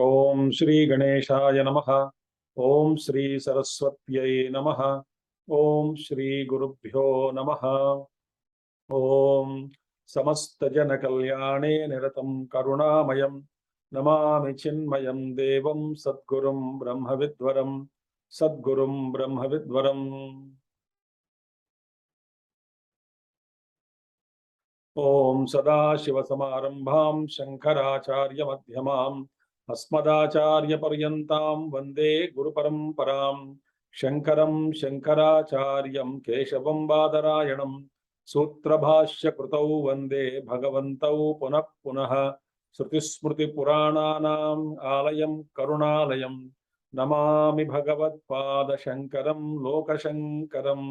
ओम श्री गणेशाय नमः। ओम श्री सरस्वत्यै नमः। ओम श्री गुरुभ्यो नमः। ओम समस्त जन कल्याणे निरतं करुणामयं नमामि चिन्मयं देवं सद्गुरुं ब्रह्मविद्वरं सद्गुरुं ब्रह्मविद्वरम्। ओम सदाशिवसमारंभां शंकराचार्यमध्यमाम् अस्मदाचार्यपर्यन्तां वन्दे गुरुपरम्परां। शंकरं शंकराचार्यं केशवं बादरायणं सूत्रभाष्यकृतौ वन्दे भगवन्तौ पुनः पुनः। श्रुतिस्मृतिपुराणानाम् आलयं करुणालयं नमामि भगवत्पादशङ्करं लोकशङ्करम्।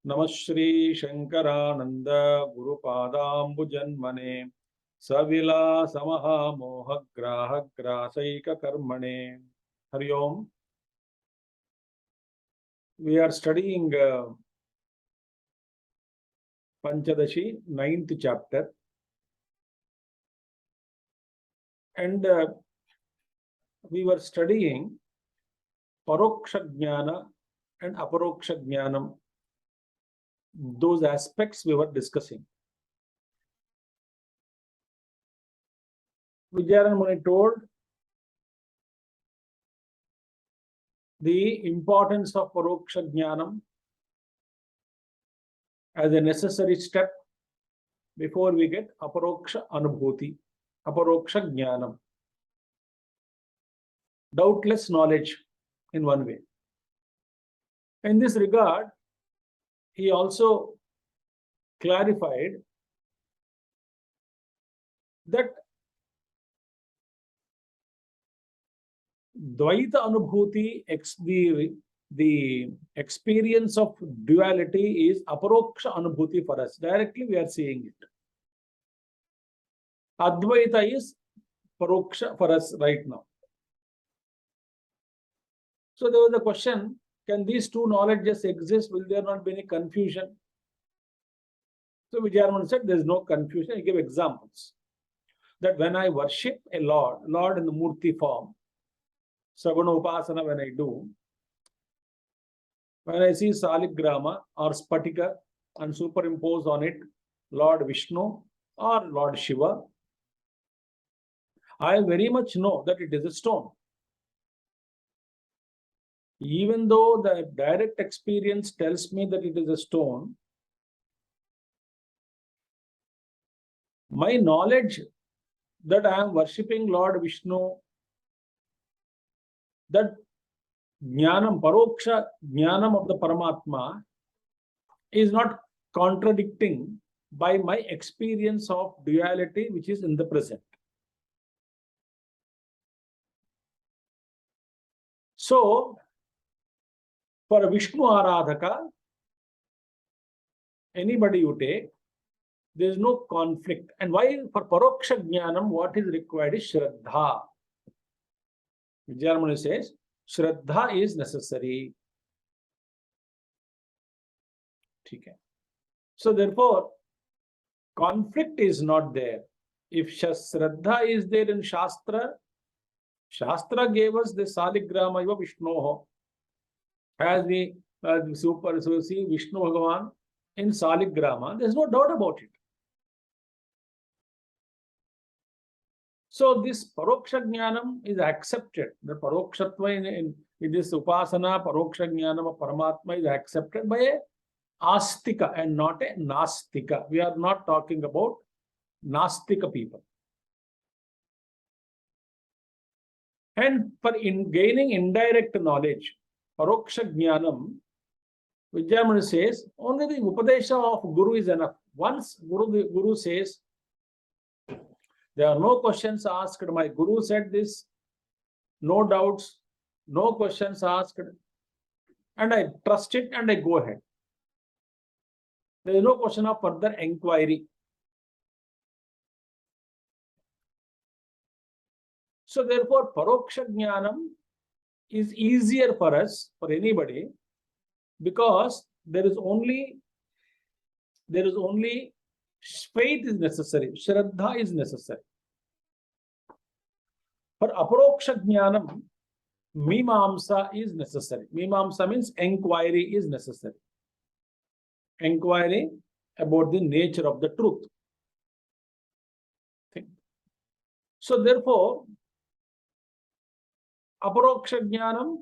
नमः श्री शंकरानंद गुरुपादाम्बुजन्मने सविलासमहामोहग्राहग्रासैककर्मणे। हरि ओम। We are studying Pañcadaśi, 9th chapter, and we were studying Paroksha Jnana and Aparoksha Jnanam. Those aspects we were discussing. Vijayan Muni told the importance of Paroksha Jnanam as a necessary step before we get Aparoksha Anubhuti, Aparoksha Jnanam. Doubtless knowledge in one way. In this regard, he also clarified that Dvaita Anubhuti, the experience of duality is Aparoksha Anubhuti for us. Directly we are seeing it. Advaita is Paroksha for us right now. So there was a question, can these two knowledges exist? Will there not be any confusion? So Vijayaramana said there is no confusion. He gave examples. That when I worship a Lord in the Murti form, Saguna upasana when I do, when I see Saligrama or Spatika and superimpose on it Lord Vishnu or Lord Shiva, I very much know that it is a stone. Even though the direct experience tells me that it is a stone, my knowledge that I am worshipping Lord Vishnu, that Jnanam, Paroksha Jnanam of the Paramatma is not contradicting by my experience of duality which is in the present. So, for a Vishnu Aradhaka, anybody you take, there is no conflict. And why for Paroksha Jnanam, what is required is Shraddha. Vijayaramana says, Shraddha is necessary. Okay. So therefore, conflict is not there. If Shraddha is there in Shastra, Shastra gave us the Saligrama Iva Vishnoho. As we see Vishnu Bhagavan in Saligrama, there is no doubt about it. So this Paroksha Jnanam is accepted. The Parokshatva in this Upasana, Paroksha Jnanam of Paramatma is accepted by a Astika and not a Nastika. We are not talking about Nastika people. And for gaining indirect knowledge, Paroksha Jnanam, Vijayaramana says, only the Upadesha of Guru is enough. Once Guru says, there are no questions asked, my Guru said this, no doubts, no questions asked, and I trust it and I go ahead. There is no question of further enquiry. So therefore, Paroksha Jnanam is easier for us, for anybody, because there is only faith is necessary, Shraddha is necessary. For Aparoksha Jnanam, Mimamsa is necessary. Mimamsa means enquiry is necessary. Enquiry about the nature of the truth. So therefore, Aparoksha Jnanam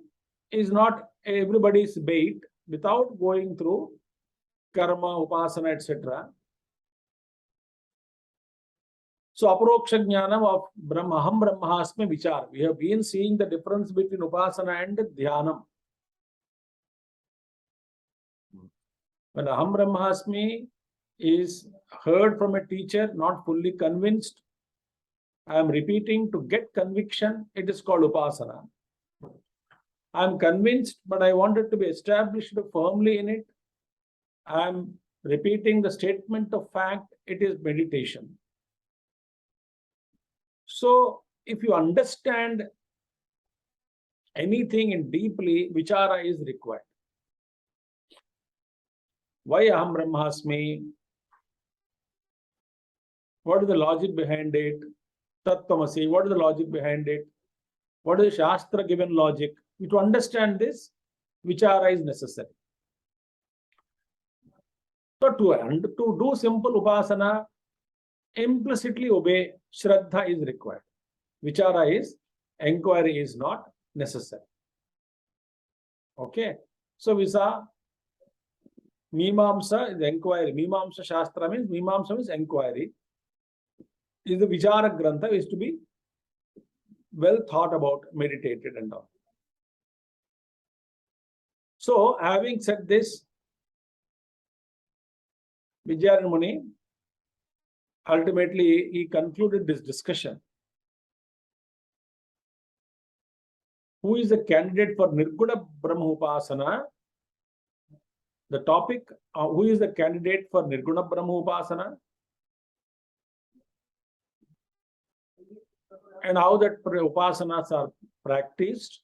is not everybody's bait without going through karma, upasana, etc. So Aparoksha Jnanam of Aham Brahmasmi Vichar. We have been seeing the difference between upasana and dhyanam. When Aham Brahmasmi is heard from a teacher, not fully convinced, I am repeating to get conviction, it is called upasana. I am convinced, but I wanted to be established firmly in it. I am repeating the statement of fact, it is meditation. So, if you understand anything in deeply, vichara is required. Why Aham Brahmasmi? What is the logic behind it? Tattvamasi, what is the logic behind it? What is the Shastra given logic? To understand this, vichara is necessary. So to do simple upasana, implicitly obey, Shraddha is required. Vichara is, enquiry is not necessary. Okay. So we saw Mimamsa is enquiry. Mimamsa Shastra means enquiry. Is the Vichara Grantha is to be well thought about, meditated and all. So, having said this, Vijayarana Muni, ultimately he concluded this discussion. Who is the candidate for Nirguna Brahma Upasana? The topic, who is the candidate for Nirguna Brahma Upasana? And how that upasanas are practiced.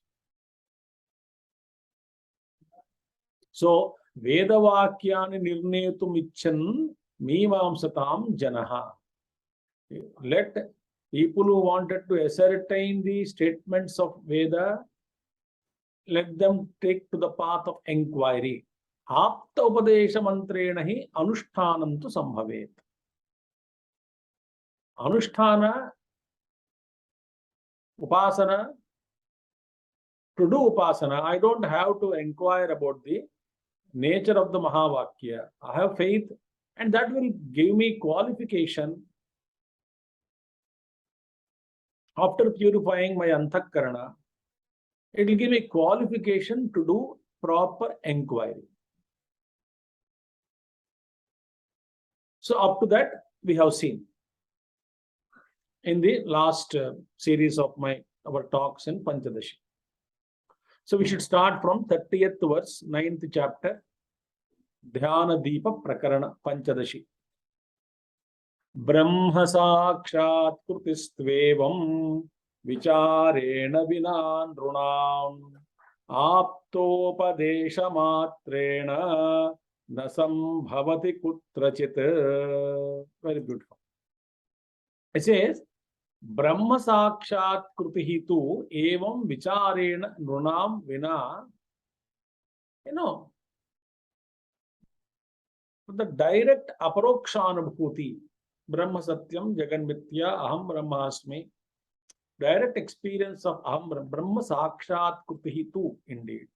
So, Vedavakyani nirnetum icchan mimamsatam janaha. Let people who wanted to ascertain the statements of Veda, let them take to the path of enquiry. Apta upadesha mantrena hi anushtanam tu sambhavet. Anushtana, upasana, to do upasana, I don't have to inquire about the nature of the Mahavakya. I have faith, and that will give me qualification after purifying my antakarana. It will give me qualification to do proper enquiry. So up to that, we have seen in the last series of our talks in Pañcadaśi. So we should start from 30th verse, 9th chapter, Dhyana Deepa Prakarana Pañcadaśi. Brahma Sakshat Krutishtvevam Vicharena Vina Nrunam Aptopadesha Matrena Nasam Bhavati Kutrachit. Very beautiful. It says, Brahma Sakshat Krutihi tu evam vicharena nrunam vina. The direct aparokshanubhuti, Brahma Satyam Jaganmithya Aham Brahmasmi, direct experience of Aham Brahma Sakshat Krutihi tu, indeed.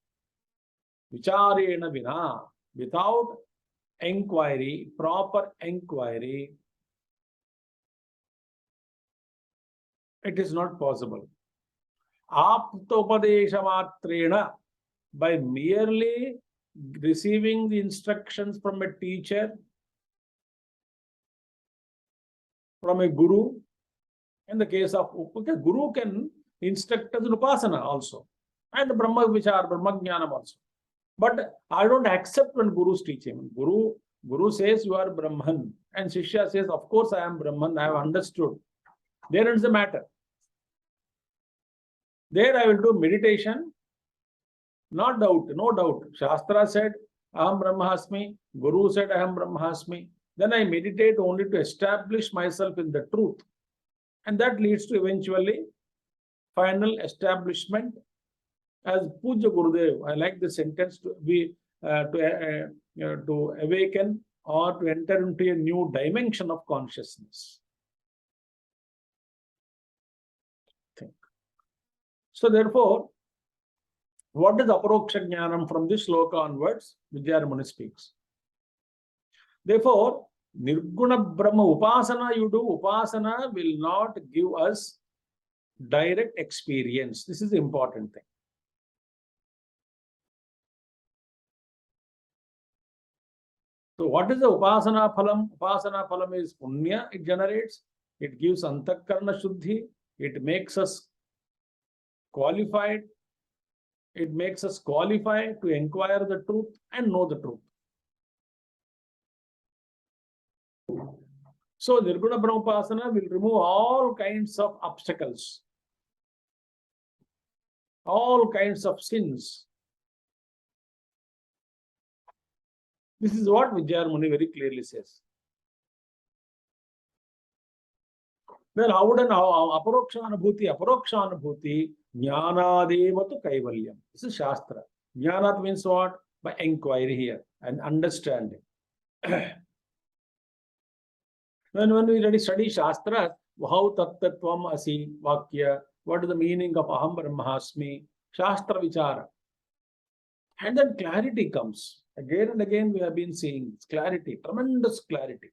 Vicharena vina, without enquiry, proper enquiry, it is not possible. Aptopadesha matrena, by merely receiving the instructions from a teacher, from a guru. In the case of, because guru can instruct as an upasana also, and Brahma Vichar, Brahma Jnanam also. But I don't accept when gurus teach him. Guru says you are Brahman, and Shishya says, of course I am Brahman, I have understood. There ends the matter. There I will do meditation, not doubt, no doubt. Shastra said, Aham Brahmasmi, Guru said, Aham Brahmasmi. Then I meditate only to establish myself in the truth. And that leads to eventually final establishment. As Puja Gurudev, I like the sentence, to be to awaken or to enter into a new dimension of consciousness. So therefore, what is Aparoksha Jnanam from this sloka onwards? Vidyarmuni speaks. Therefore, Nirguna Brahma Upasana you do, Upasana will not give us direct experience. This is the important thing. So what is the Upasana Phalam? Upasana Phalam is Punya, it generates, it gives Antakarna Shuddhi, it makes us qualified, it makes us qualified to inquire the truth and know the truth. So Nirguna Brahmopasana will remove all kinds of obstacles, all kinds of sins. This is what Vidyarmuni very clearly says. Well, how would an Aparoksha Anubhuti, Jnanadevatu Kaivalyam. This is Shastra. Jnanat means what? By inquiry here and understanding. When we already study Shastra, how tattatvam asi vakya, what is the meaning of Aham Brahmasmi, Shastra Vichara. And then clarity comes. Again and again we have been seeing clarity, tremendous clarity.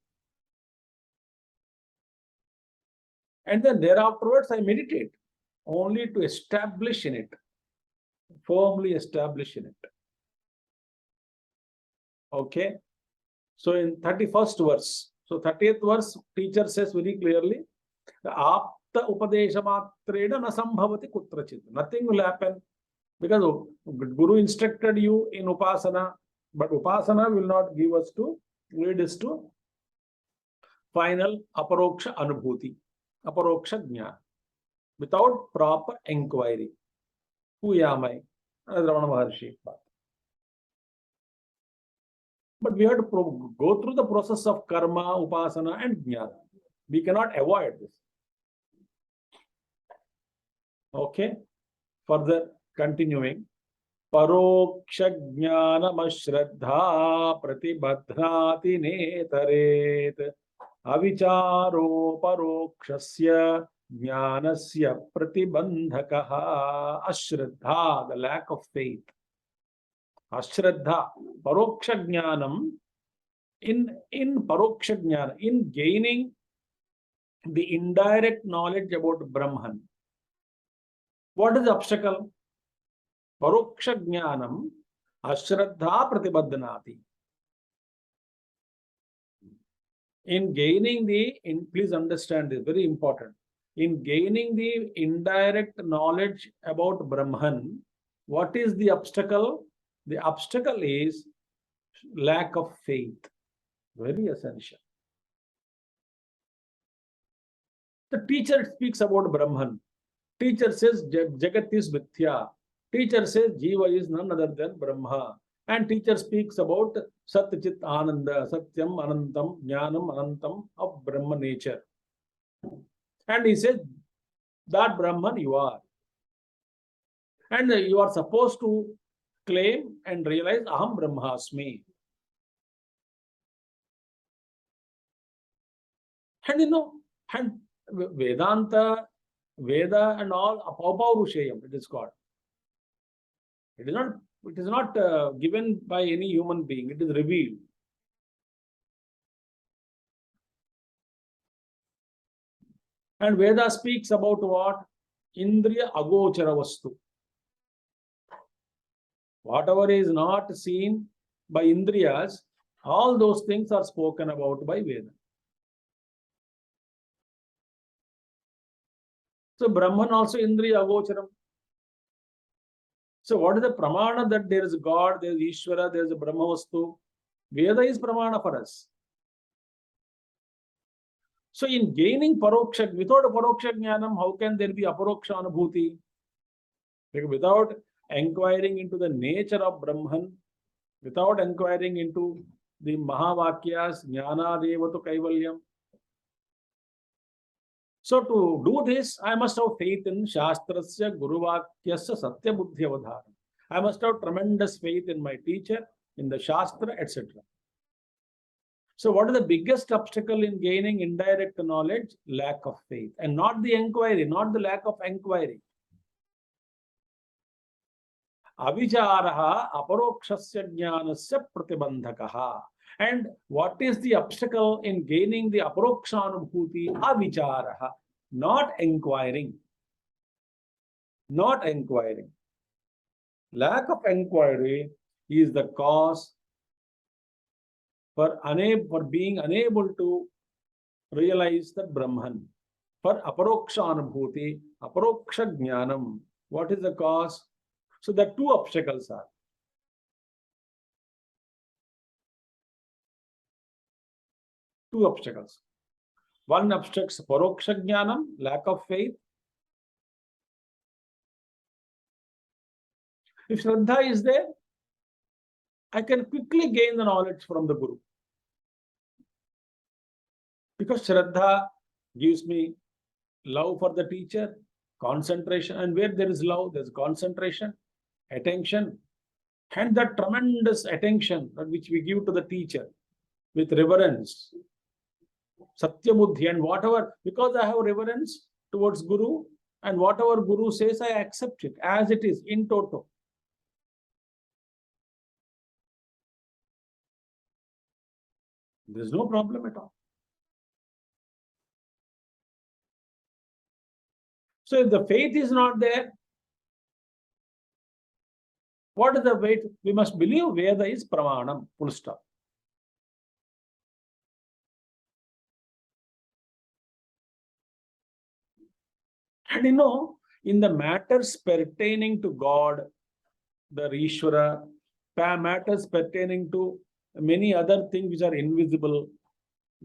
And then thereafterwards I meditate only to establish in it, firmly establish in it. Okay. So in 31st verse, so 30th verse, teacher says very clearly, the apta upadesha matrena nasambhavati kutrachit. Nothing will happen because Guru instructed you in upasana, but upasana will not give us to lead us to final aparoksha anubhuti, aparoksha jnana, without proper inquiry. Who am I? Ramana Maharshi. But we have to go through the process of karma, upasana, and jnana. We cannot avoid this. Okay. Further continuing. Paroksha jnanam ashraddha pratibadhnati netaret avicharo parokshasya jnanasya pratibandhakaha. Ashraddha, the lack of faith. Ashraddha, paroksha jnanam, in paroksha jnana, in gaining the indirect knowledge about Brahman. What is the obstacle? Paroksha jnanam ashraddha pratibadhanati. In gaining please understand this, very important. In gaining the indirect knowledge about Brahman, what is the obstacle? The obstacle is lack of faith. Very essential. The teacher speaks about Brahman. Teacher says Jagat is Mithya. Teacher says Jiva is none other than Brahma. And teacher speaks about Sat Chit Ananda, Satyam Anantam, Jnanam Anantam of Brahma nature. And he says that Brahman you are. And you are supposed to claim and realize Aham Brahmasmi. And you know, and Vedanta, Veda and all, Apaurushayam, it is called. It is not given by any human being, it is revealed. And Veda speaks about what? Indriya Agochara Vastu. Whatever is not seen by Indriyas, all those things are spoken about by Veda. So Brahman also Indriya Agocharam. So what is the pramana that there is God, there is Ishvara, there is a Brahma Vastu? Veda is pramana for us. So in gaining paroksha, without a paroksha jnanam, how can there be aparoksha anubhuti? Because without inquiring into the nature of Brahman, without inquiring into the Mahavakyas, Jnana Devatu Kaivalyam. So to do this, I must have faith in Shastrasya Guruvakyasya Satya Buddhi Avadhana. I must have tremendous faith in my teacher, in the Shastra, etc. So what is the biggest obstacle in gaining indirect knowledge? Lack of faith. And not the inquiry, not the lack of inquiry. Avijaraha aparokshasya jnanasya pratibandhakaha. And what is the obstacle in gaining the aparokshanubhuti? Avijaraha. Not inquiring. Not inquiring. Lack of inquiry is the cause for being unable to realize the Brahman. For aparokshanubhuti, aparoksha jnanam. What is the cause? So the two obstacles are. Two obstacles. One obstructs paroksha jnanam, lack of faith. If Shraddha is there, I can quickly gain the knowledge from the Guru. Because Shraddha gives me love for the teacher, concentration, and where there is love, there is concentration, attention, and that tremendous attention which we give to the teacher with reverence, Satya Buddhi, and whatever, because I have reverence towards Guru, and whatever Guru says, I accept it as it is in toto. There is no problem at all. So if the faith is not there, what is the way? We must believe Veda is pramanam, full stop. And in the matters pertaining to God, the Ishvara, matters pertaining to many other things which are invisible,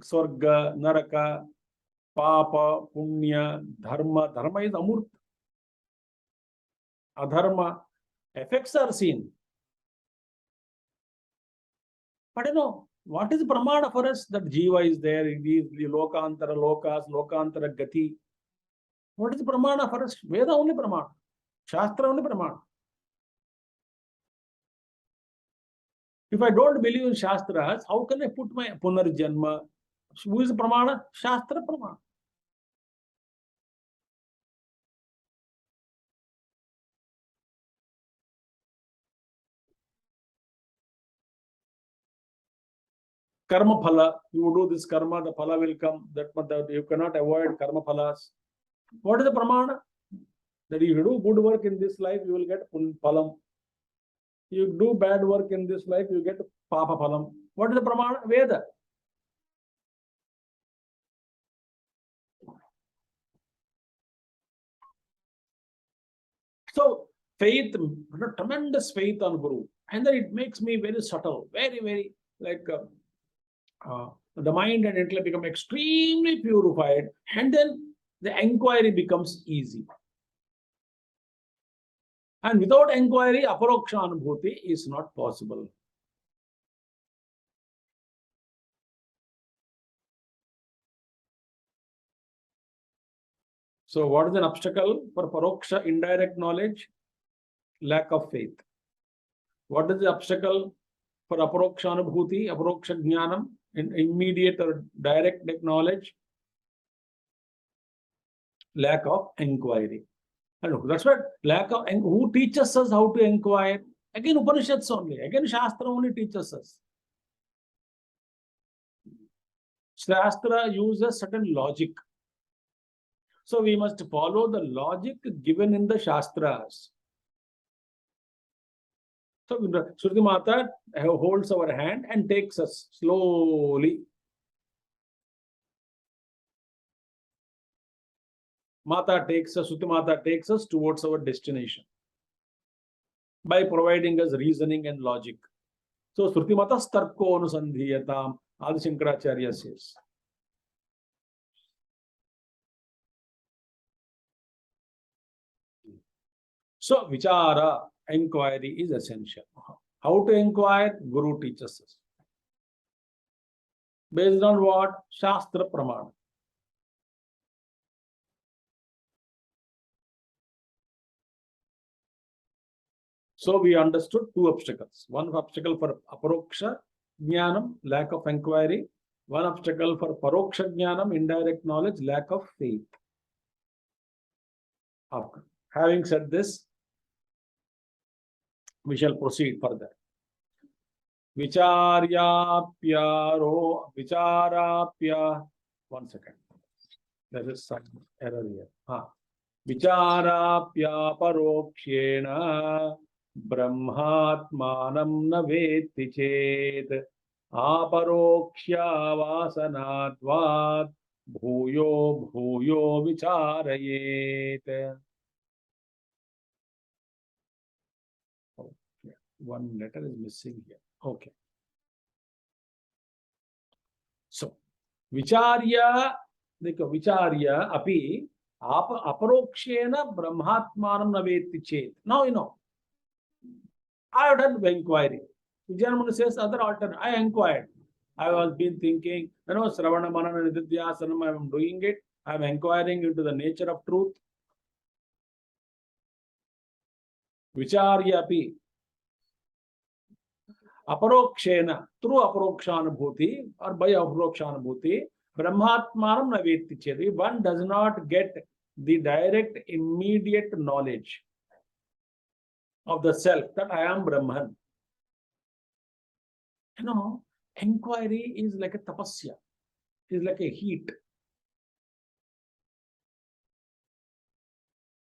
Swarga, Naraka, Papa, Punya, Dharma. Dharma is Amurta. Adharma. Effects are seen. But what is pramana for us? That Jiva is there, it is the Lokantara Lokas, Lokantara Gati. What is pramana for us? Veda only pramana. Shastra only pramana. If I don't believe in Shastras, how can I put my Punarjanma? Who is pramana? Shastra pramana. Karma phala, you do this karma, the phala will come. That you cannot avoid karma phalas. What is the pramana? That if you do good work in this life, you will get phalam. You do bad work in this life, you get papa phalam. What is the pramana? Veda. So faith, tremendous faith on Guru. And then it makes me very subtle, very, very like the mind and intellect become extremely purified, and then the inquiry becomes easy. And without inquiry, aparoksha anubhuti is not possible. So what is an obstacle for paroksha indirect knowledge? Lack of faith. What is the obstacle for aparoksha anubhuti, aparoksha jnanam, in immediate or direct knowledge? Lack of inquiry. And that's what lack of, who teaches us how to inquire? Again, Upanishads only. Again, Shastra only teaches us. Shastra uses certain logic. So we must follow the logic given in the Shastras. So Shruti Mata holds our hand and takes us slowly. Suti Mata takes us towards our destination by providing us reasoning and logic. So Shruti Mata Starko Anusandhiyatam, Adi Shankaracharya says. So Vichara, enquiry is essential. How to inquire? Guru teaches us. Based on what? Shastra Pramana. So we understood two obstacles. One obstacle for aparoksha jnanam, lack of inquiry. One obstacle for paroksha jnanam, indirect knowledge, lack of faith. Okay. Having said this, we shall proceed further. Vicharapya. One second. There is some error here. Vicharapya parokshena brahmatmanam na vetti chet aparokshya vasanatvat bhuyo bhuyo vicharayet. Okay. One letter is missing here. Okay. So, vicharya api aparokshena brahmatmanam na vetti chet. Now you know. I have done inquiry. Vijayamana says other alternate. I inquired. I was been thinking, Sravana Manana Nididhyasanam, I am doing it. I am inquiring into the nature of truth. Vicharya api aparokshena, through aparokshanubhuti or by aparokshanubhuti, brahmatmanam na vetti chet. If one does not get the direct immediate knowledge of the self, that I am Brahman. Inquiry is like a tapasya. It is like a heat.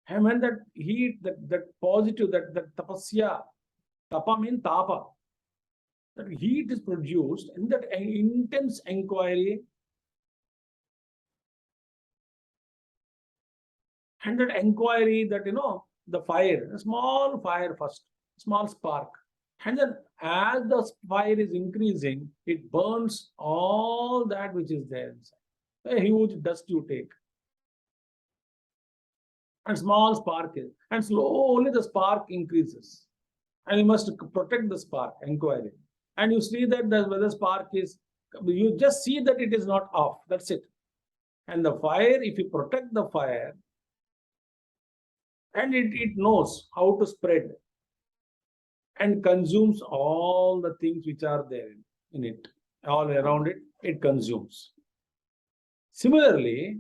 And when that heat, that positive, that tapasya, tapa means tapa, that heat is produced in that intense inquiry. And that inquiry, that the fire, a small fire first, small spark. And then as the fire is increasing, it burns all that which is there inside. A huge dust you take. And small spark is. And slowly the spark increases. And you must protect the spark, inquiry. And you see that whether the spark is, you just see that it is not off. That's it. And the fire, if you protect the fire, and it knows how to spread and consumes all the things which are there in it, all around it, it consumes. Similarly,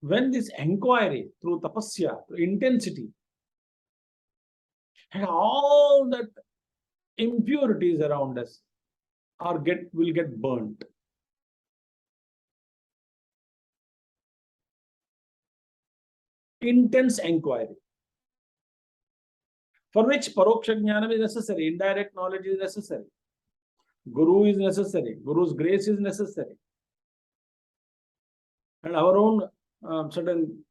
when this inquiry through tapasya, through intensity, and all that impurities around us will get burnt. Intense inquiry, for which paroksha jnanam is necessary, indirect knowledge is necessary, Guru is necessary, Guru's grace is necessary, and our own certain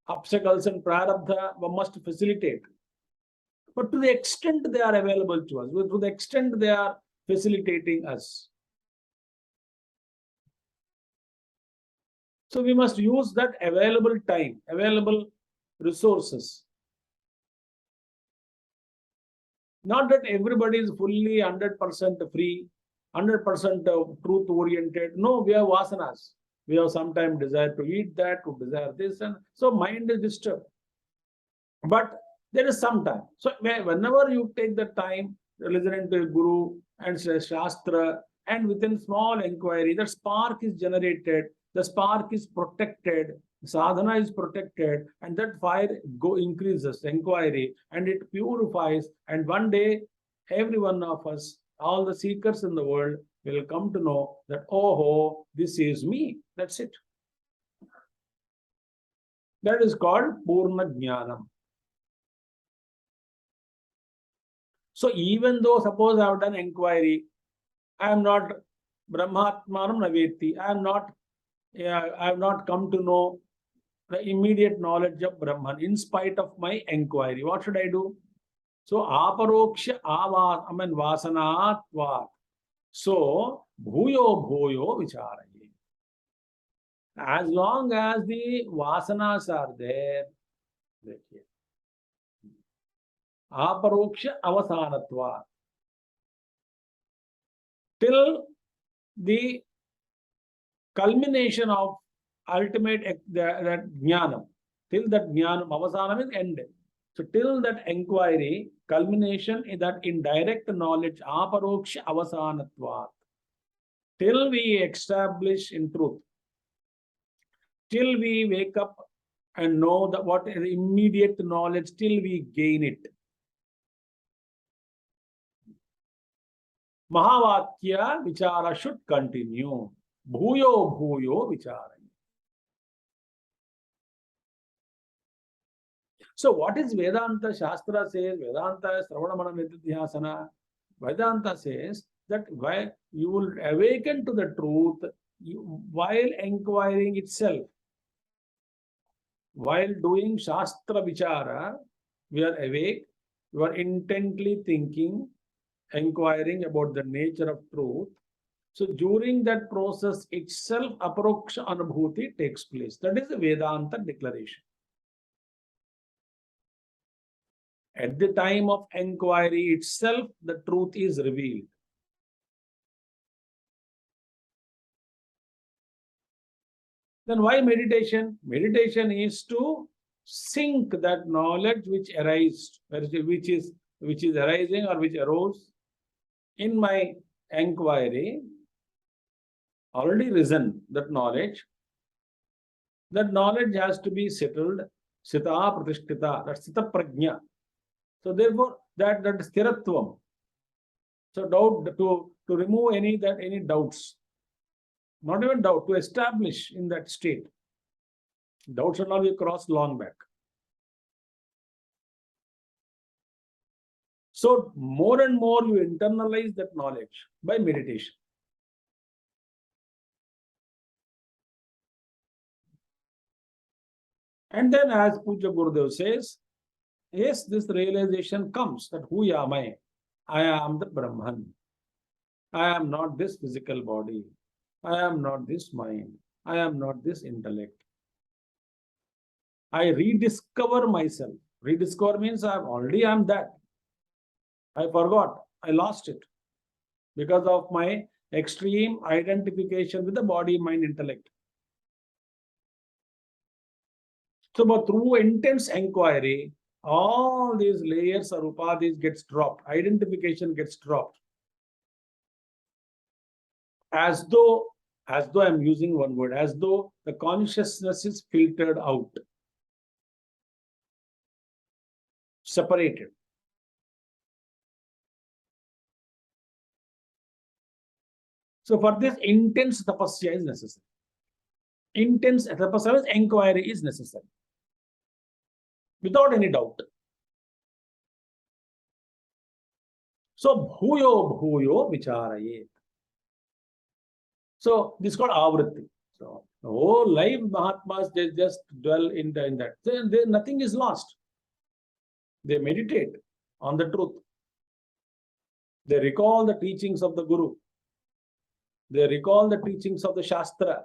obstacles and prarabdha must facilitate. But to the extent they are available to us, to the extent they are facilitating us, so we must use that available time, available resources. Not that everybody is fully 100% free, 100% truth oriented. No, we have vasanas. We have sometimes desire to eat that, to desire this, and so mind is disturbed. But there is some time. So whenever you take the time listening to a Guru and Shastra, and within small inquiry, the spark is generated, the spark is protected, sadhana is protected, and that fire increases inquiry, and it purifies. And one day, every one of us, all the seekers in the world, will come to know that, oh, this is me. That's it. That is called Purna Jnanam. So even though, suppose I have done inquiry, I am not Brahmatmanam Navetti, I have not come to know the immediate knowledge of Brahman in spite of my enquiry. What should I do? So, aparoksha vasanatvat. So, bhuyo bhuyo vicharaye. As long as the vasanas are there, aparoksha avasanatvat. Till the culmination of ultimate that jnanam, till that jnanam, avasanam is end. So till that enquiry, culmination is that indirect knowledge, aparoksha avasanatvat. Till we establish in truth, till we wake up and know that what is immediate knowledge, till we gain it. Mahavatya vichara should continue. Bhuyo bhuyo vichara. So what is Vedanta? Shastra says, Vedanta is Sravanamana Vedadhyasana. Vedanta says that while you will awaken to the truth while inquiring itself. While doing Shastra Vichara, we are awake, we are intently thinking, inquiring about the nature of truth. So during that process itself, aparoksha anubhuti takes place. That is the Vedanta declaration. At the time of enquiry itself, the truth is revealed. Then why meditation? Meditation is to sink that knowledge which arises, which is arising or which arose in my enquiry, already risen that knowledge. That knowledge has to be settled, sita pratishtita, that's sita prajna. So therefore, that is sthiratvam. So doubt to remove any doubts. Not even doubt, to establish in that state. Doubts should not be crossed long back. So more and more you internalize that knowledge by meditation. And then as Puja Gurudev says, yes, this realization comes that who am I? I am the Brahman. I am not this physical body. I am not this mind. I am not this intellect. I rediscover myself. Rediscover means I am that. I forgot. I lost it because of my extreme identification with the body, mind, intellect. So, but through intense inquiry, all these layers or upadhis gets dropped. Identification gets dropped. As though I'm using one word, as though the consciousness is filtered out, separated. So for this, intense tapasya is necessary. Intense tapasya, inquiry is necessary. Without any doubt. So bhuyo bhuyo vicharayet. So this is called avritti. So the whole life Mahatmas, they just dwell in that. Nothing is lost. They meditate on the truth. They recall the teachings of the Guru. They recall the teachings of the Shastra.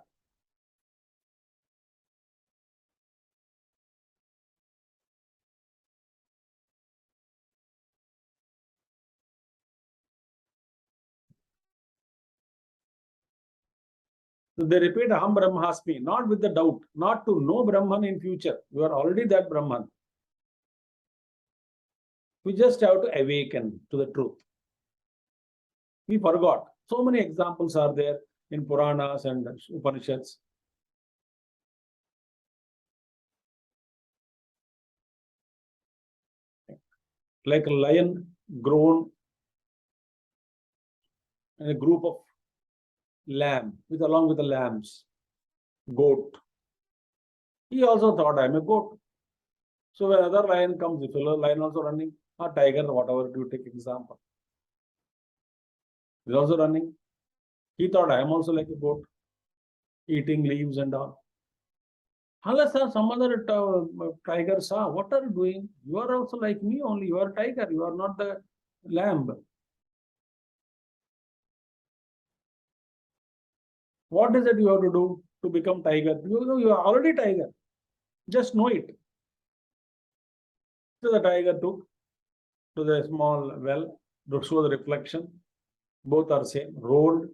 So they repeat Aham Brahmasmi, not with the doubt, not to know Brahman in future. You are already that Brahman. We just have to awaken to the truth. We forgot. So many examples are there in Puranas and Upanishads. Like a lion grown in a group of lamb, along with the lambs, goat. He also thought, I am a goat. So when another lion comes, the fellow lion also running, or tiger, whatever you take example. He's also running. He thought, I am also like a goat, eating leaves and all. Unless some other tiger saw, what are you doing? You are also like me only. You are tiger. You are not the lamb. What is it you have to do to become tiger? You know you are already tiger. Just know it. So the tiger took to the small well, show the reflection. Both are same. Roared.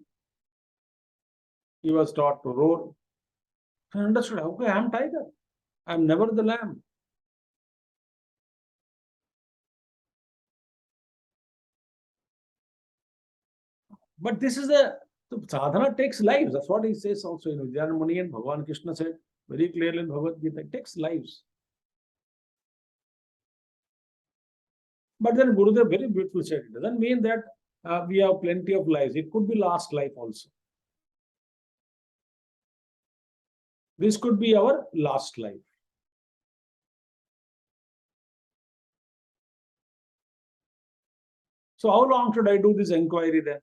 He was taught to roar. I understood. Okay, I am tiger. I am never the lamb. But this is a so sadhana takes lives. That's what he says also in Vijnana Muni, and Bhagavan Krishna said very clearly in Bhagavad Gita. It takes lives. But then Gurudev very beautiful said it doesn't mean that we have plenty of lives. It could be last life also. This could be our last life. So how long should I do this enquiry then?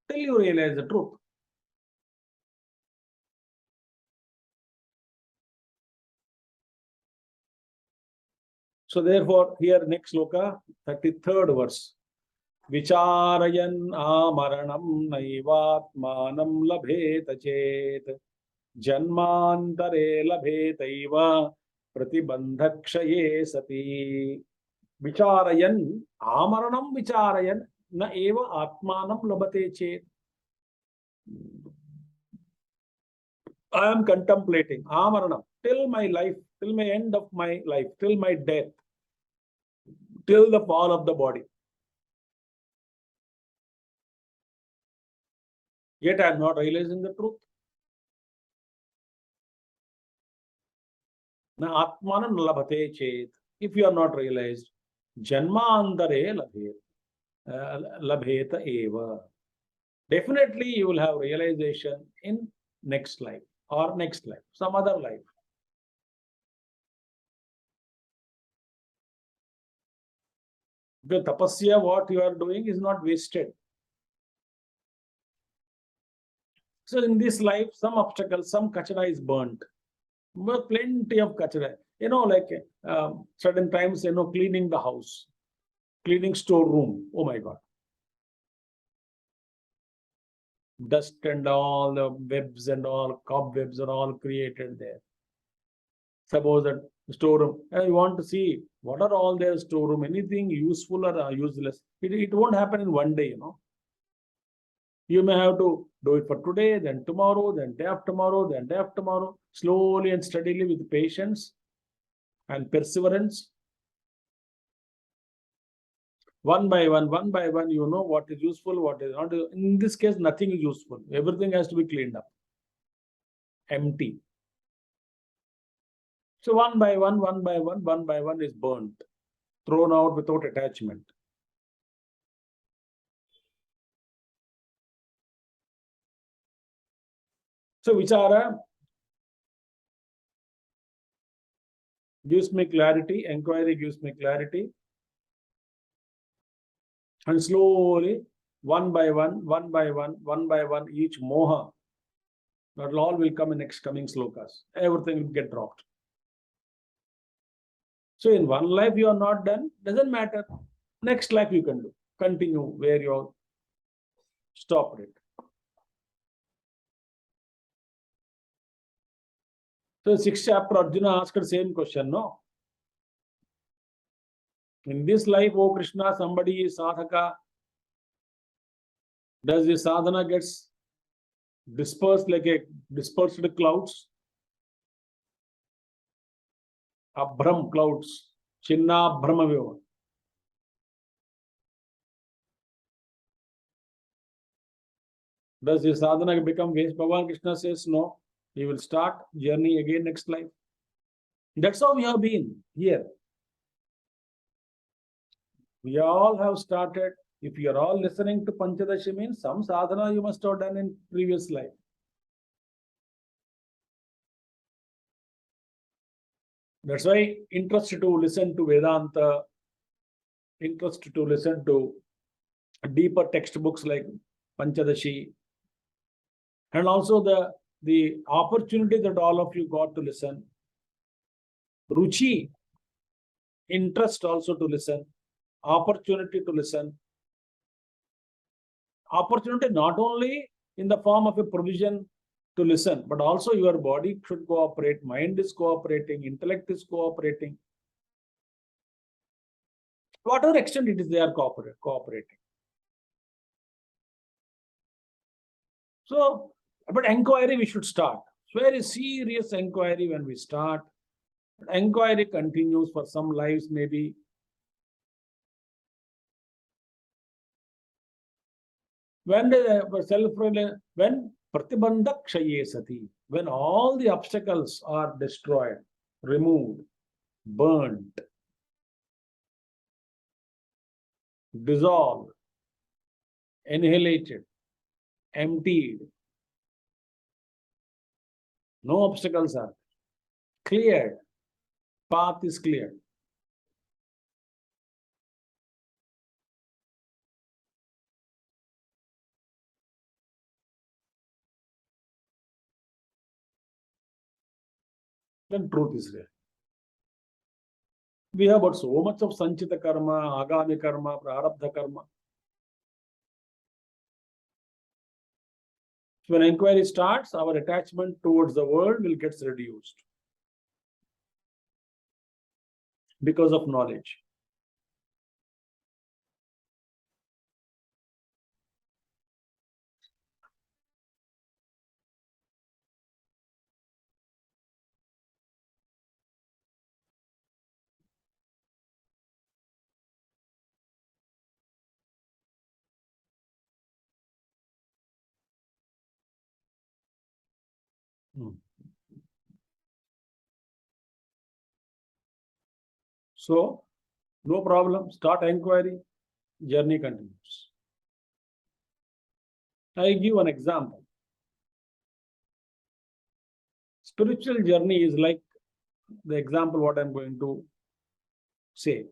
Till you realize the truth. So therefore, here next sloka, 33rd verse. Vicharayan amaranam naivatmanam labheta chet janmantare labhetaiva pratibandhakshaye sati. Vicharayan amaranam vicharayan na eva atmanam labhate chet. I am contemplating amaranam till my life, till my end of my life, till my death, till the fall of the body. Yet I am not realizing the truth. Na atmanam labhate chet. If you are not realized, janmantare labheta eva. Definitely you will have realization in next life or next life, some other life. The tapasya, what you are doing is not wasted. So in this life, some obstacles, some kachara is burnt. But plenty of kachara. Like certain times, cleaning the house, cleaning storeroom. Oh my God. Dust and all the webs and all, cobwebs are all created there. Suppose that storeroom, and you want to see what are all their storeroom, anything useful or useless. It won't happen in one day, You may have to do it for today, then tomorrow, then day after tomorrow, then day after tomorrow, slowly and steadily with patience and perseverance. One by one, you know what is useful, what is not. In this case, nothing is useful. Everything has to be cleaned up. Empty. So one by one is burnt, thrown out without attachment. So vichara gives me clarity, enquiry gives me clarity. And slowly, one by one, each moha, that all will come in next coming slokas. Everything will get dropped. So in one life you are not done, doesn't matter. Next life you can do. Continue where you stopped it. So 6th chapter, Arjuna asked the same question, no? In this life, oh Krishna, somebody is sadhaka. Does the sadhana gets dispersed like a dispersed clouds? Abhram clouds. Chinna Brahma Vyoma. Does the sadhana become waste? Bhagavan Krishna says no. He will start journey again next life. That's how we have been here. We all have started. If you are all listening to Pañcadaśi, means some sadhana you must have done in previous life. That's why interest to listen to Vedanta, interest to listen to deeper textbooks like Pañcadaśi, and also the opportunity that all of you got to listen. ruchi, interest also to listen, opportunity to listen. Opportunity not only in the form of a provision to listen, but also your body should cooperate, mind is cooperating, intellect is cooperating. Whatever extent it is, they are cooperating. So, but enquiry we should start. Very serious enquiry when we start. Enquiry continues for some lives maybe. When the when pratibandha kshaye sati, when all the obstacles are destroyed, removed, burnt, dissolved, annihilated, emptied, no obstacles are cleared, path is cleared. Then truth is there. We have got so much of sanchita karma, agami karma, prarabdha karma. When inquiry starts, our attachment towards the world will get reduced because of knowledge. So, no problem. Start inquiry, journey continues. I give an example. Spiritual journey is like the example what I'm going to say.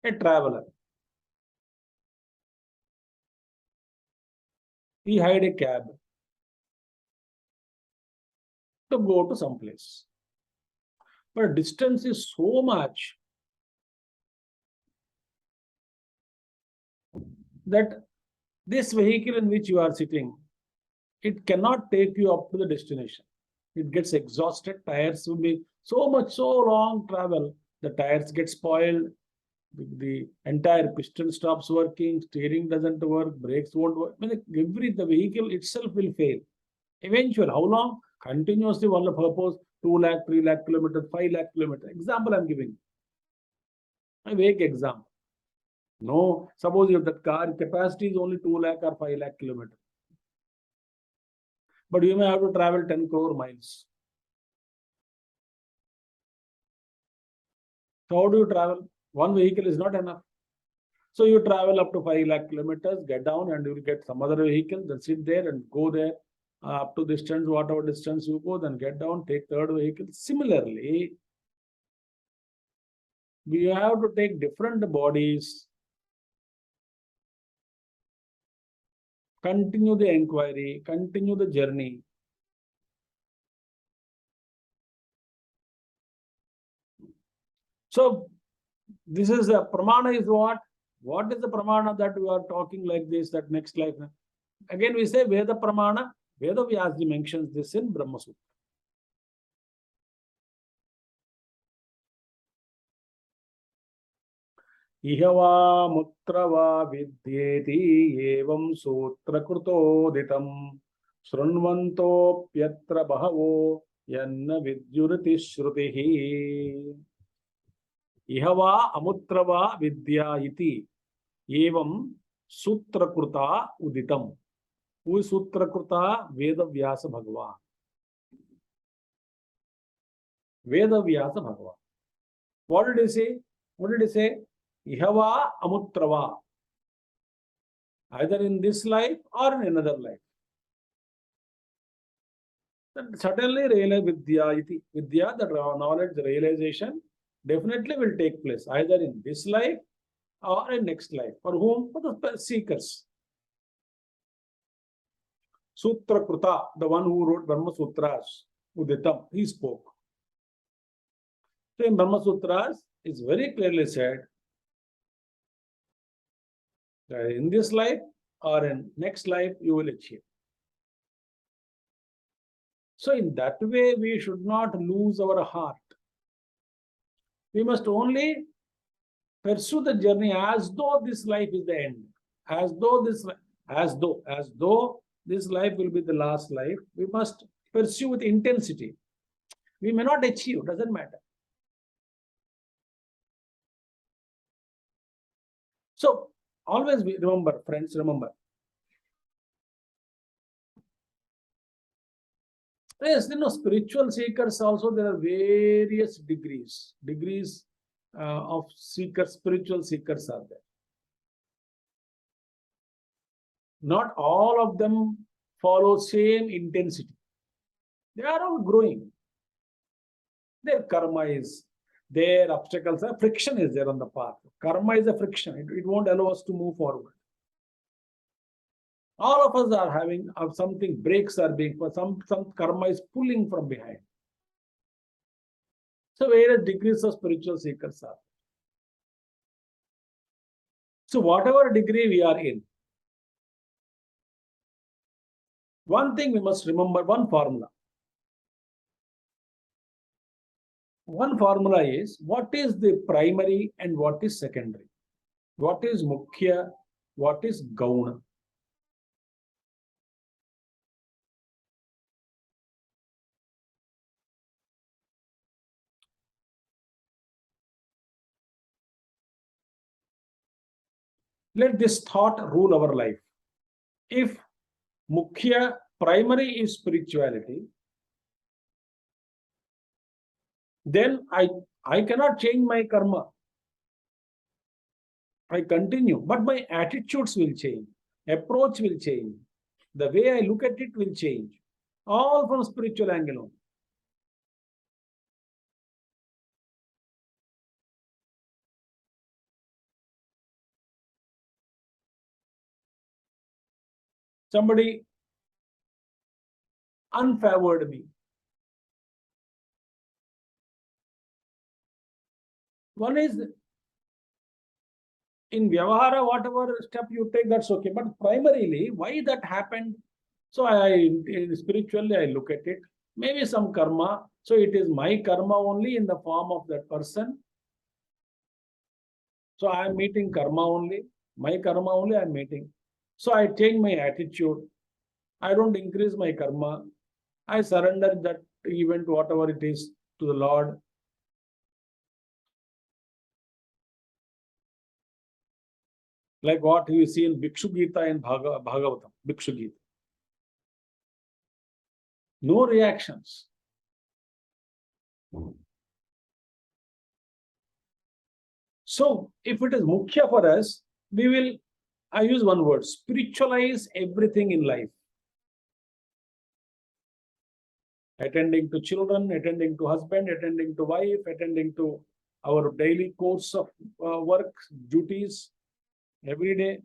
A traveler. He hired a cab to go to some place. But distance is so much that this vehicle in which you are sitting, it cannot take you up to the destination. It gets exhausted, tires will be so long travel, the tires get spoiled, the entire piston stops working, steering doesn't work, brakes won't work. I mean, the vehicle itself will fail. Eventually, how long? Continuously, one purpose, 2 lakh, 3 lakh kilometers, 5 lakh kilometers. Example I'm giving. A vague example. No, suppose if that car capacity is only 2 lakh or 5 lakh kilometers. But you may have to travel 10 crore miles. So how do you travel? One vehicle is not enough. So you travel up to 5 lakh kilometers, get down and you will get some other vehicle, then sit there and go there up to distance, whatever distance you go, then get down, take third vehicle. Similarly, we have to take different bodies, continue the inquiry, continue the journey. So this is a pramana is what? What is the pramana that we are talking like this, that next life? Again, we say Veda pramana. Veda Vyasji mentions this in Brahma Sutra. Ihava mutrava vidyeti evam sutra krutoditam srunvanto pyatra bahavo yanna vidyurati shrutihi. Ihava amutrava vidya iti evam sutra kruta uditam. Who is sutra kruta? Veda Vyasa Bhagavan. Veda Vyasa Bhagavan. What did he say? What did he say? Ihava amutrava. Either in this life or in another life. Then suddenly realize vidya iti. Vidya, the knowledge, the realization, definitely will take place either in this life or in next life. For whom? For the seekers. Sutra Kruta, the one who wrote Brahma Sutras, Uditam, he spoke. So in Brahma Sutras, it's very clearly said that in this life or in next life, you will achieve. So in that way, we should not lose our heart. We must only pursue the journey as though this life is the end. As though this life will be the last life. We must pursue with intensity. We may not achieve, doesn't matter. So always remember, friends, remember. Yes, spiritual seekers also, there are various degrees of seekers, spiritual seekers are there. Not all of them follow same intensity. They are all growing. Their karma is there, obstacles are, friction is there on the path. Karma is a friction. It won't allow us to move forward. All of us are having something, brakes are being, some karma is pulling from behind. So various degrees of spiritual seekers are. So whatever degree we are in, one thing we must remember, one formula. One formula is, what is the primary and what is secondary? What is mukhya? What is gauna? Let this thought rule our life. If mukhya, primary is spirituality, then I cannot change my karma. I continue, but my attitudes will change, approach will change, the way I look at it will change, all from spiritual angle on. Somebody unfavored me. One is, in Vyavahara, whatever step you take, that's okay. But primarily, why that happened? So spiritually, I look at it. Maybe some karma. So it is my karma only in the form of that person. So I am meeting karma only. My karma only I am meeting. So I change my attitude. I don't increase my karma. I surrender that event, whatever it is, to the Lord. Like what you see in Bhikshu Gita in Bhagavatam, Bhikshu Gita. No reactions. So if it is mukhya for us, we will, I use one word, spiritualize everything in life. Attending to children, attending to husband, attending to wife, attending to our daily course of work, duties, every day.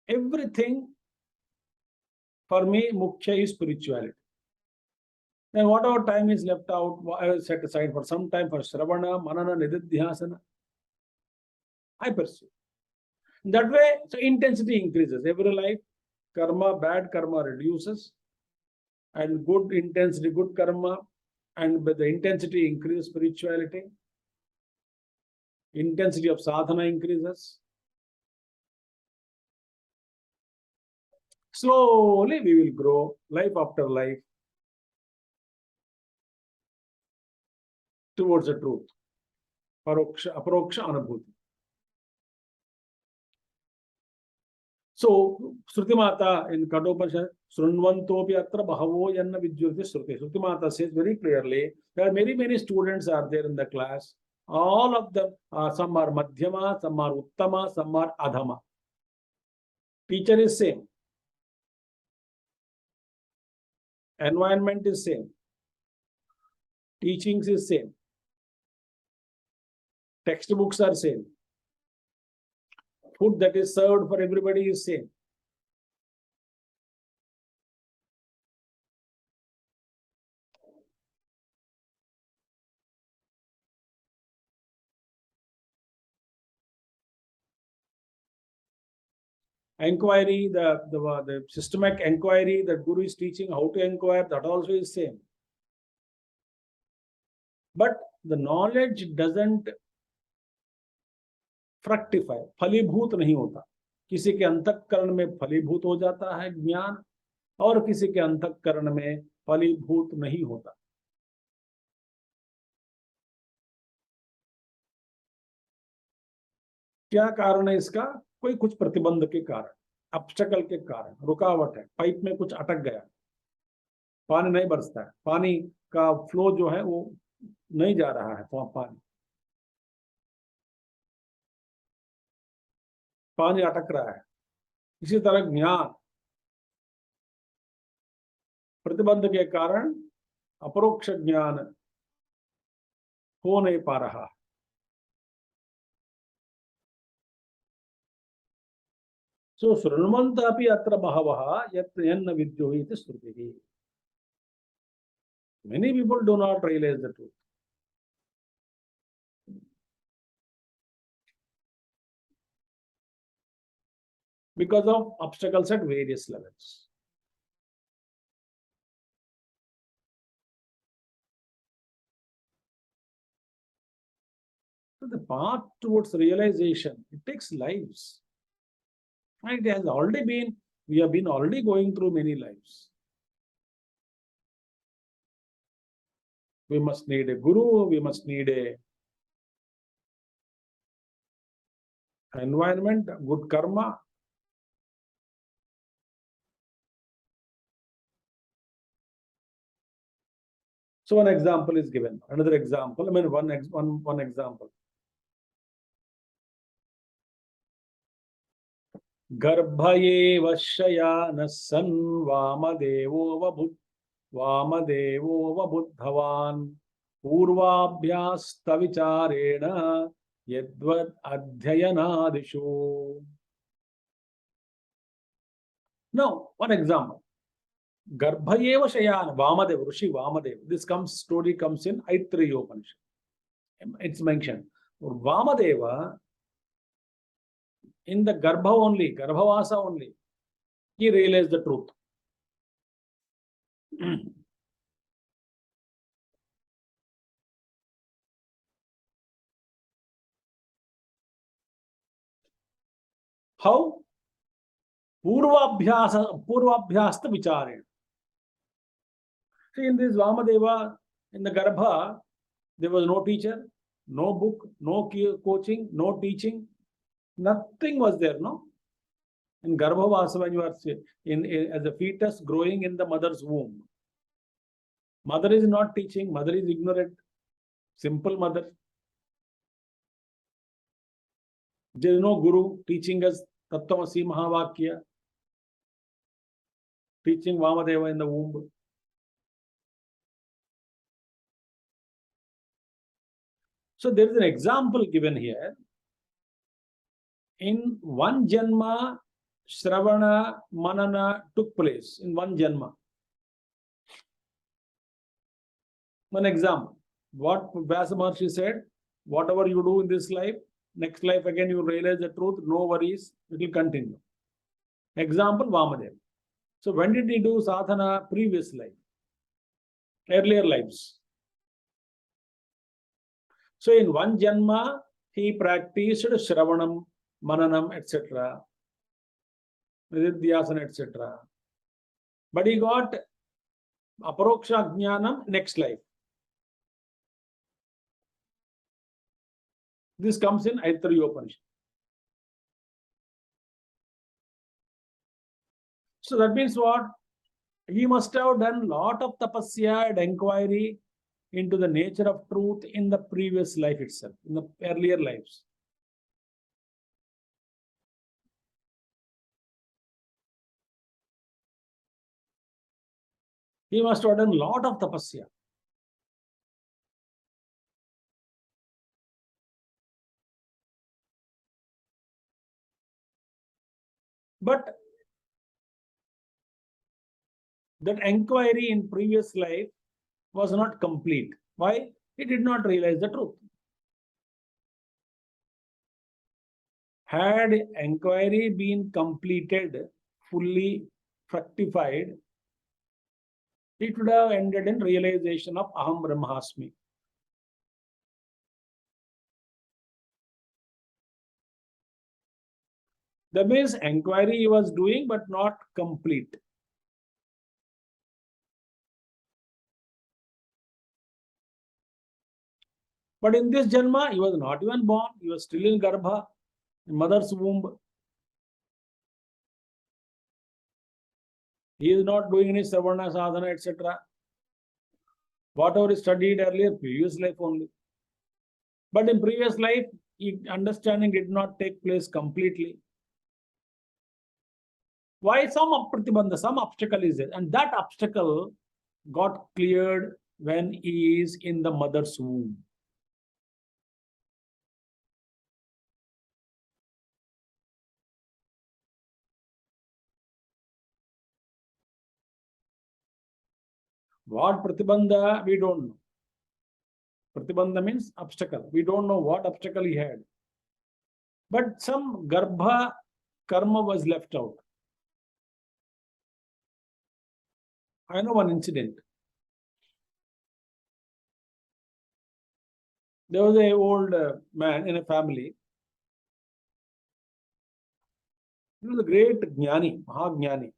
Everything for me, mukhya is spirituality. Then whatever time is left out, I will set aside for some time for Shravana, Manana, Nididhyasana. I pursue. That way, so intensity increases. Every life, karma, bad karma reduces, and good intensity, good karma, and with the intensity increases spirituality. Intensity of sadhana increases. Slowly we will grow, life after life, towards the truth. Paroksha, aproksha, anubhuti. So, Shruti Mata in Kathopanishad, Srunvantopi atra bahavo yanna vidyurti Shruti. Shruti Mata says very clearly, there are many students are there in the class. All of them, some are Madhyama, some are Uttama, some are Adhama. Teacher is same. Environment is same. teachings is same. Textbooks are same. Food that is served for everybody is same. Enquiry, the systematic enquiry that Guru is teaching how to inquire, that also is same. But the knowledge doesn't fructify, फलीभूत नहीं होता. किसी के अंतःकरण में फलीभूत हो जाता है ज्ञान, और किसी के अंतःकरण में फलीभूत नहीं होता. क्या कारण है इसका? कोई कुछ प्रतिबंध के कारण, ऑब्स्टेकल के कारण, रुकावट है, पाइप में कुछ अटक गया, पानी नहीं बरसता है, पानी का फ्लो जो है वो नहीं जा रहा है, पानी अटक रहा है. इसी तरह ज्ञान प्रतिबंध के कारण अपरोक्ष ज्ञान हो नहीं पा रहा. सो शृण्वन्त अपि अत्र बहवः यत् यन्न विद्यो इति श्रुतिः. Many people do not realize the truth. Because of obstacles at various levels. So the path towards realization, it takes lives. And it has already been, we have been already going through many lives. We must need a guru, we must need a environment, good karma. So one example is given. Another example, I mean one example. गर्भये वश्ययानः सन् वामदेवो वबुद्धवान् पूर्वाभ्यास्तविचारेण यद्वद् अध्ययनादिषु. Now, one example. Garbhayeva Shayana, Vamadeva, Rishi Vamadeva. This story comes in Aittreya Upanishad. It's mentioned. Vamadeva, in the Garbha only, Garbhavasa only, he realized the truth. How? Purvabhyasta vicharena. See, in this Vamadeva, in the Garbha, there was no teacher, no book, no coaching, no teaching. Nothing was there, no? In Garbhavasa, when you are as a fetus growing in the mother's womb, mother is not teaching, mother is ignorant, simple mother. There is no guru teaching us Tattvamasi Mahavakya, teaching Vamadeva in the womb. So there is an example given here. In one Janma, Shravana, Manana took place in one Janma. One example. What Vyasa Maharshi said, whatever you do in this life, next life again you realize the truth, no worries, it will continue. Example, Vamadeva. So when did he do sadhana? Previous life, earlier lives. So in one Janma, he practiced Shravanam, Mananam, etc., Nididhyasana, etc. But he got Aparoksha Jnanam next life. This comes in Aittreya Upanishad. So that means what? He must have done a lot of tapasya and enquiry into the nature of truth in the previous life itself, in the earlier lives. He must have done a lot of tapasya. But that enquiry in previous life was not complete. Why? He did not realize the truth. Had enquiry been completed, fully fructified, it would have ended in realization of Aham Brahmasmi. That means enquiry he was doing, but not complete. But in this Janma, he was not even born. He was still in Garbha, in mother's womb. He is not doing any Savana Sadhana, etc. Whatever he studied earlier, previous life only. But in previous life, understanding did not take place completely. Why? Some apratibandha, some obstacle is there. And that obstacle got cleared when he is in the mother's womb. What pratibandha, we don't know. Pratibandha means obstacle. We don't know what obstacle he had. But some garbha karma was left out. I know one incident. There was an old man in a family. He was a great jnani, mahajnani.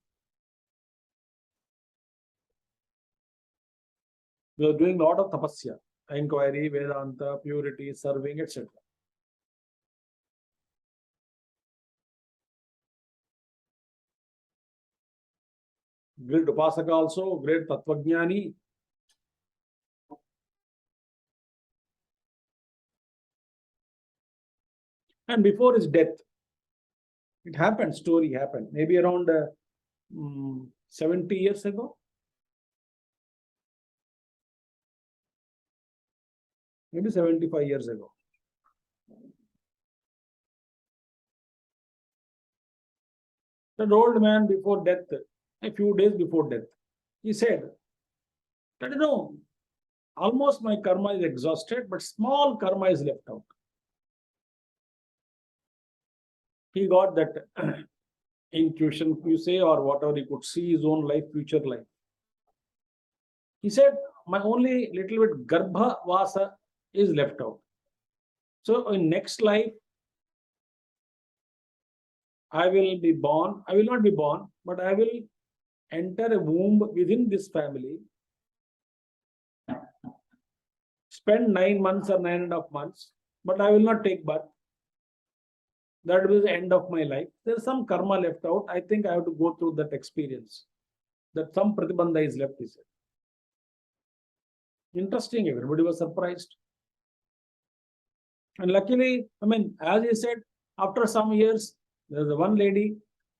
He was doing a lot of tapasya, enquiry, Vedanta, purity, serving, etc. Great upasaka also, great tattvajnani. And before his death, it happened, story happened, maybe around 70 years ago. Maybe 75 years ago. That old man before death, a few days before death, he said that, you know, almost my karma is exhausted, but small karma is left out. He got that intuition, you say, or whatever, he could see his own life, future life. He said, my only little bit garbha vasa is left out. So in next life, I will be born. I will not be born, but I will enter a womb within this family, spend 9 months or 9.5 months, but I will not take birth. That will be the end of my life. There's some karma left out. I think I have to go through that experience. That some pratibandha is left, he said. Interesting, everybody was surprised. And luckily, I mean, as he said, after some years, there's one lady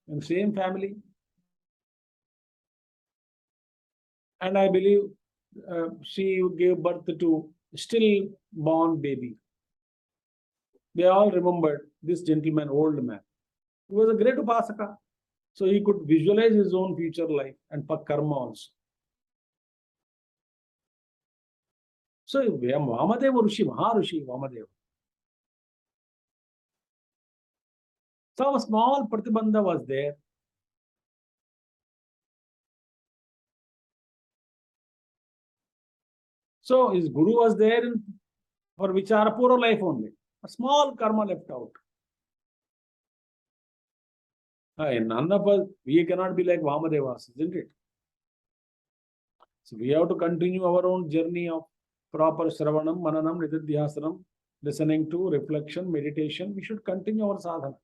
in the same family. And I believe she gave birth to still born baby. They all remembered this gentleman, old man. He was a great upasaka. So he could visualize his own future life and for karma also. So Vamadeva Rishi, Maharishi Vamadeva. So a small pratibandha was there. So his guru was there for vichara pura life only. A small karma left out. None of us, we cannot be like Vamadevas, isn't it? So we have to continue our own journey of proper Shravanam, Mananam, Nididhyasanam, listening to, reflection, meditation. We should continue our sadhana.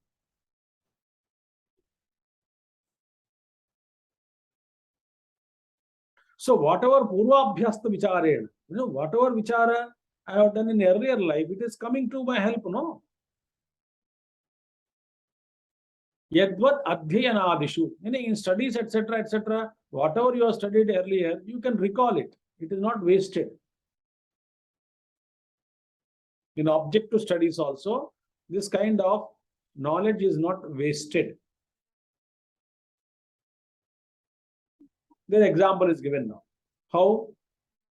So whatever Purvabhyasta Vicharena, whatever Vichara I have done in earlier life, it is coming to my help, no? Yadvat Adhyayanadishu, in studies, etc., whatever you have studied earlier, you can recall it. It is not wasted. In objective studies also, this kind of knowledge is not wasted. The example is given now. How,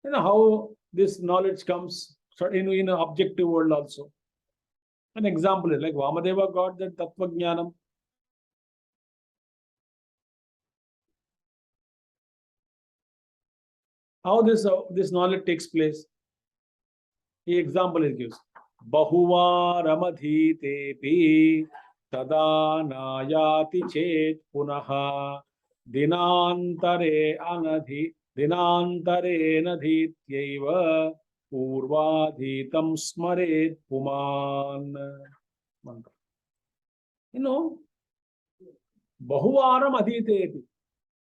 how this knowledge comes in an objective world also. An example is like Vamadeva got that Tattva Jnanam. How this knowledge takes place? The example is gives. Bahuvaramadhitepi tada nayati chet punaha dinantare nadhityaiva purvadhitam smaret puman. Bahuvaram adhitepi.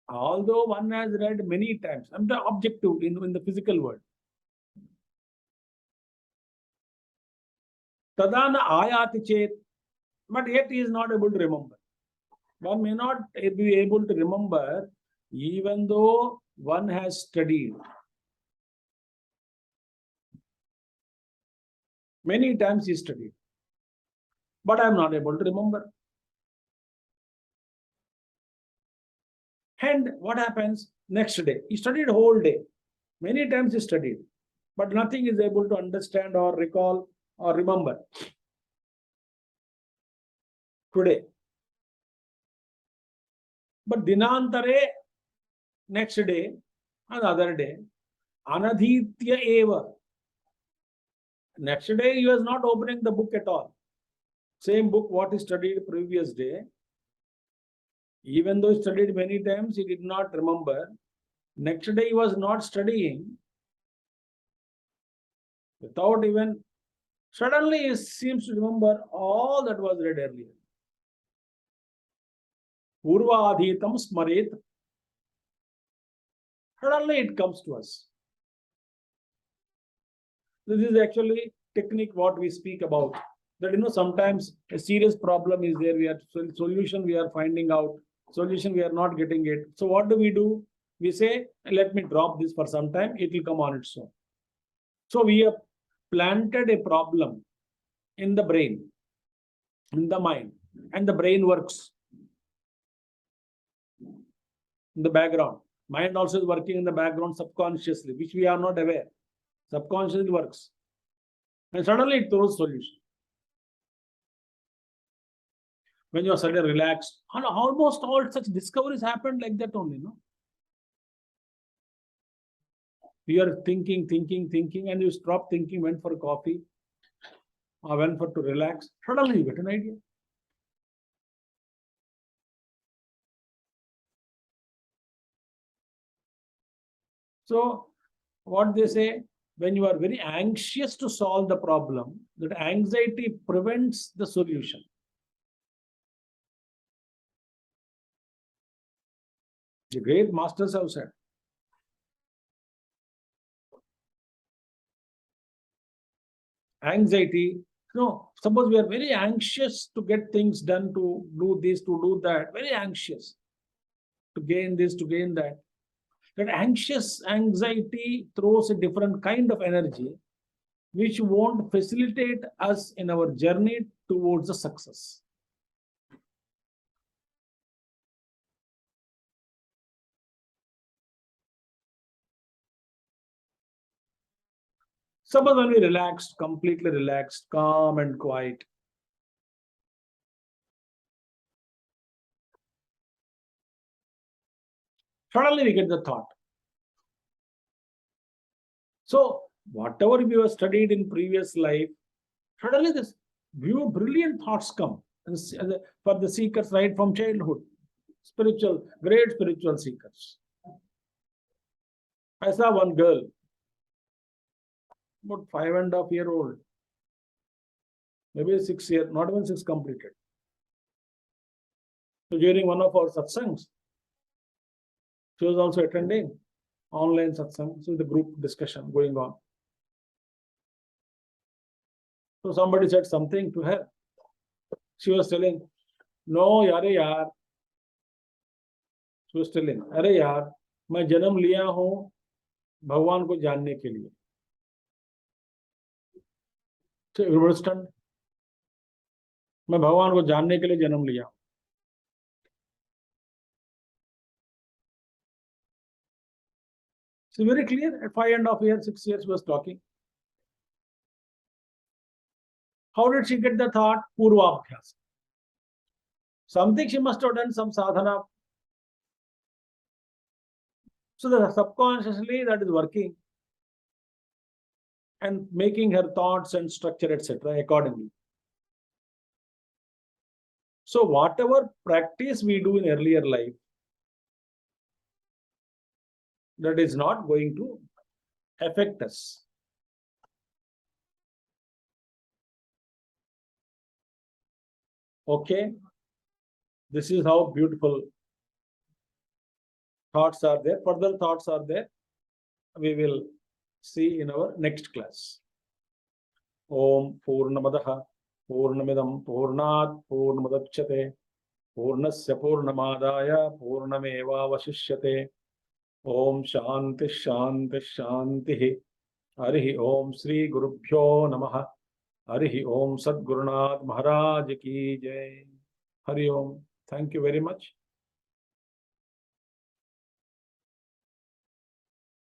Although one has read many times, I'm the objective in the physical world. Tadana ayati chet, but yet he is not able to remember. One may not be able to remember even though one has studied. Many times he studied, but I am not able to remember. And what happens next day? He studied whole day. Many times he studied, but nothing is able to understand or recall or remember. Today. But dinantare, next day, another day, anadhitya eva. Next day he was not opening the book at all. Same book what he studied previous day. Even though he studied many times, he did not remember. Next day he was not studying. Without even, suddenly he seems to remember all that was read earlier. Purvadhitam smaret. Suddenly it comes to us. This is actually technique what we speak about. That sometimes a serious problem is there. We are solution we are finding out. Solution we are not getting it. So what do? We say, let me drop this for some time. It will come on its own. So we have planted a problem in the brain, in the mind, and the brain works in the background. Mind also is working in the background subconsciously, which we are not aware. Subconsciously works. And suddenly it throws solution. When you are suddenly relaxed, almost all such discoveries happened like that only, no? You are thinking, and you stop thinking, went for coffee, or went to relax. Suddenly you get an idea. So, what they say, when you are very anxious to solve the problem, that anxiety prevents the solution. The great masters have said. Anxiety, suppose we are very anxious to get things done, to do this, to do that, very anxious to gain this, to gain that. That anxiety throws a different kind of energy, which won't facilitate us in our journey towards the success. Suppose when we relaxed, completely relaxed, calm and quiet, suddenly we get the thought. So, whatever we have studied in previous life, suddenly this brilliant thoughts come for the seekers right from childhood. Great spiritual seekers. I saw one girl, about 5.5 years old, maybe 6 years, not even 6 completed. So during one of our satsangs, she was also attending online satsang, so the group discussion going on. So somebody said something to her. She was telling, no, yaar. She was telling, अरे यार, मैं जन्म लिया हूँ भगवान को जानने के लिए. So everybody stunned. मैं भगवान को जानने के लिए जन्म लिया. It's very clear. At 5.5 years, 6 years, was talking. How did she get the thought? Purvabhyas. Something she must have done, some sadhana. So the subconsciously that is working and making her thoughts and structure, etc. accordingly. So whatever practice we do in earlier life, that is not going to affect us. Okay? This is how beautiful thoughts are there. Further thoughts are there. We will see in our next class. Om Purnamadaha Purnamidam Purnat Purnamudachyate Purnasya Purnamadaya Purnameva Vasishyate. Om Shanti Shanti Shanti. Harihi Om Sri Gurubhyo Namaha. Harihi Om Sadgurunath Maharaj Ki Jai. Hari Om. Thank you very much.